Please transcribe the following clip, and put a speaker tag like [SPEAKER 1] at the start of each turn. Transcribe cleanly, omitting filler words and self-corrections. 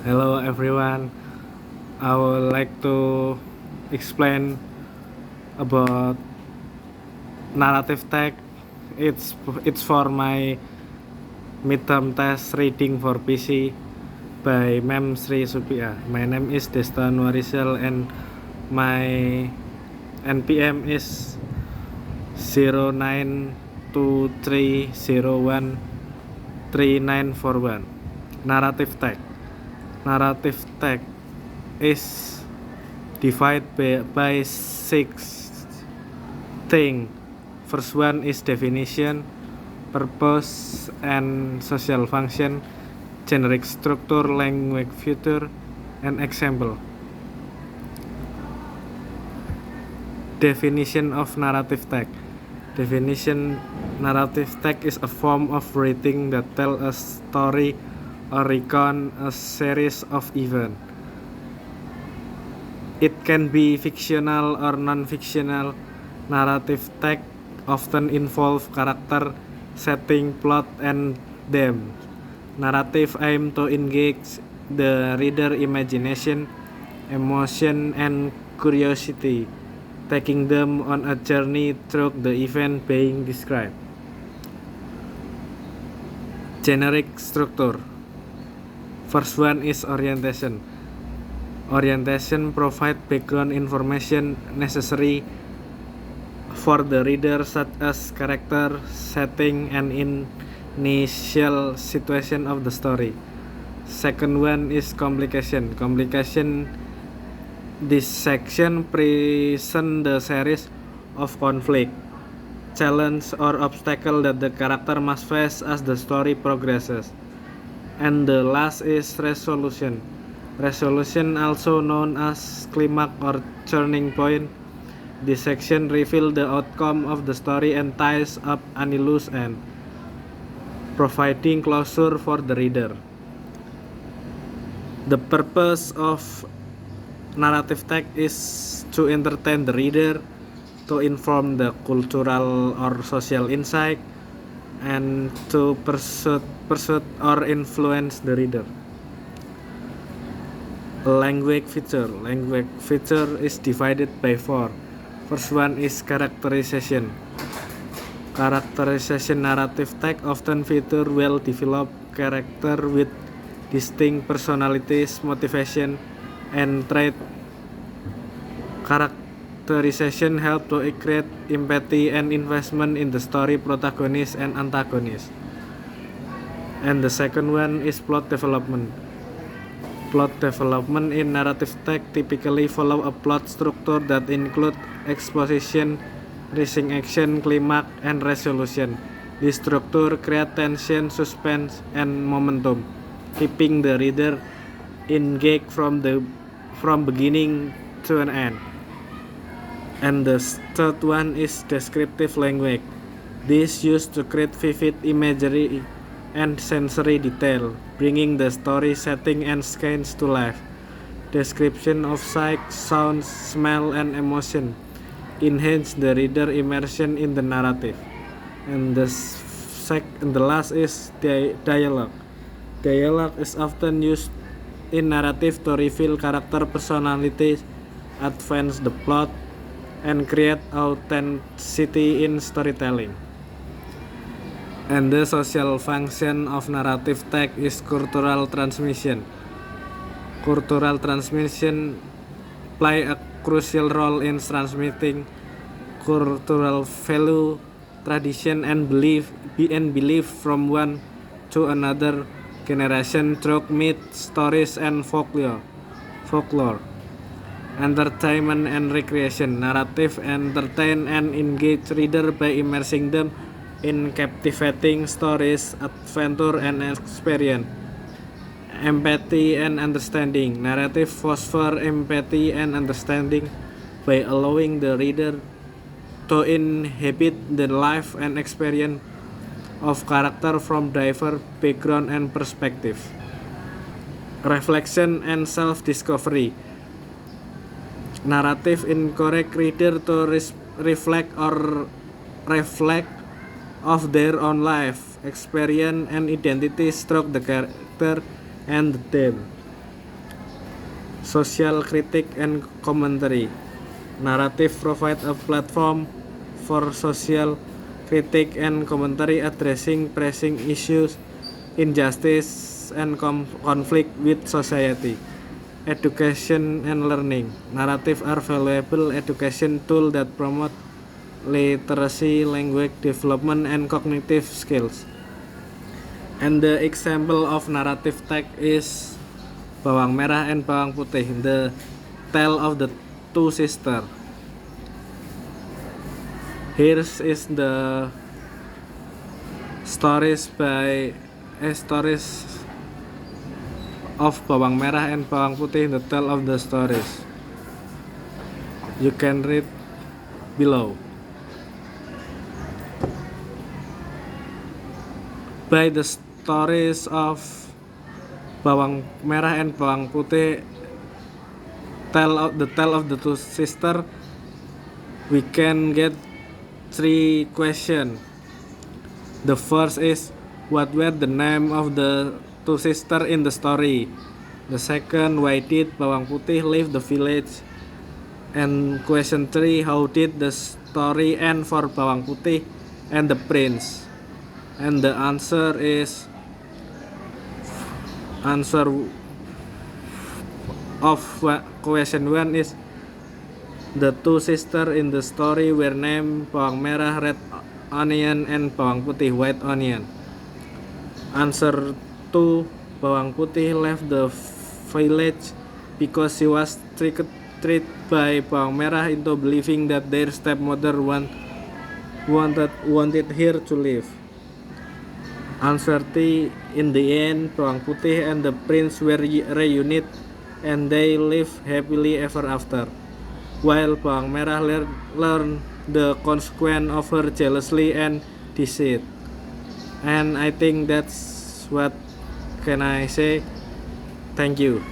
[SPEAKER 1] Hello everyone. I would like to explain about narrative tech. It's for my midterm test reading for PC by Mem Sri Supia. My name is Desta Nuarisel and my NPM is 0923013941. Narrative tech. Narrative tech is divided by six things. First one is definition, purpose, and social function, generic structure, language feature, and example. Definition of narrative text. Definition: narrative text is a form of writing that tells a story or recount a series of events. It can be fictional or non-fictional. Narrative text often involve character, setting, plot, and themes. Narrative aim to engage the reader imagination, emotion, and curiosity, taking them on a journey through the event being described. Generic structure. First one is orientation. Orientation provides background information necessary for the reader, such as character, setting, and initial situation of the story. Second one is complication. Complication. This section presents the series of conflict, challenge, or obstacle that the character must face as the story progresses. And the last is resolution. Resolution, also known as climax or turning point. This section reveals the outcome of the story and ties up any loose end, providing closure for the reader. The purpose of narrative text is to entertain the reader, to inform the cultural or social insight, and to persuade or influence the reader. Language feature. Language feature is divided by four. First one is characterization. Characterization. Narrative text often feature well-developed character with distinct personalities, motivation, and trait. Characterization help to create empathy and investment in the story protagonist and antagonist. And the second one is plot development. Plot development in narrative text typically follow a plot structure that includes exposition, rising action, climax, and resolution. This structure creates tension, suspense, and momentum, keeping the reader engaged from beginning to an end. And the third one is descriptive language. This used to create vivid imagery and sensory detail, bringing the story setting and scenes to life. Description of sight, sound, smell, and emotion enhance the reader immersion in the narrative. And the last is dialogue. Dialogue is often used in narrative to reveal character personalities, advance the plot, and create authenticity in storytelling. And the social function of narrative text is cultural transmission. Cultural transmission play a crucial role in transmitting cultural value, tradition, and belief from one to another generation through myth, stories, and folklore. Entertainment and recreation. Narrative entertain and engage reader by immersing them in captivating stories, adventure, and experience. Empathy and understanding. Narrative foster empathy and understanding by allowing the reader to inhabit the life and experience of character from diverse background and perspective. Reflection and self-discovery. Narrative encourage reader to reflect of their own life, experience, and identity through the character and the theme. Social critique and commentary. Narrative provides a platform for social critique and commentary addressing pressing issues, injustice, and conflict with society. Education and learning. Narrative are valuable education tools that promote literacy, language development, and cognitive skills. And the example of narrative text is Bawang Merah and Bawang Putih, the tale of the two sisters. Here is the stories of Bawang Merah and Bawang Putih, the tale of the stories. You can read below. By the stories of Bawang Merah and Bawang Putih, the tale of the two sisters, we can get 3 questions. The first is, what were the name of the two sisters in the story? The second, why did Bawang Putih leave the village? And question 3, how did the story end for Bawang Putih and the prince? And the answer of question 1 is, the two sisters in the story were named Bawang Merah red onion and Bawang Putih white onion. Answer 2, Bawang Putih left the village because she was tricked by Bawang Merah into believing that their stepmother wanted her to live. Answer 3, in the end, Bawang Putih and the prince were reunited and they lived happily ever after, while Bawang Merah learned the consequence of her jealousy and deceit. And I think that's what can I say. Thank you.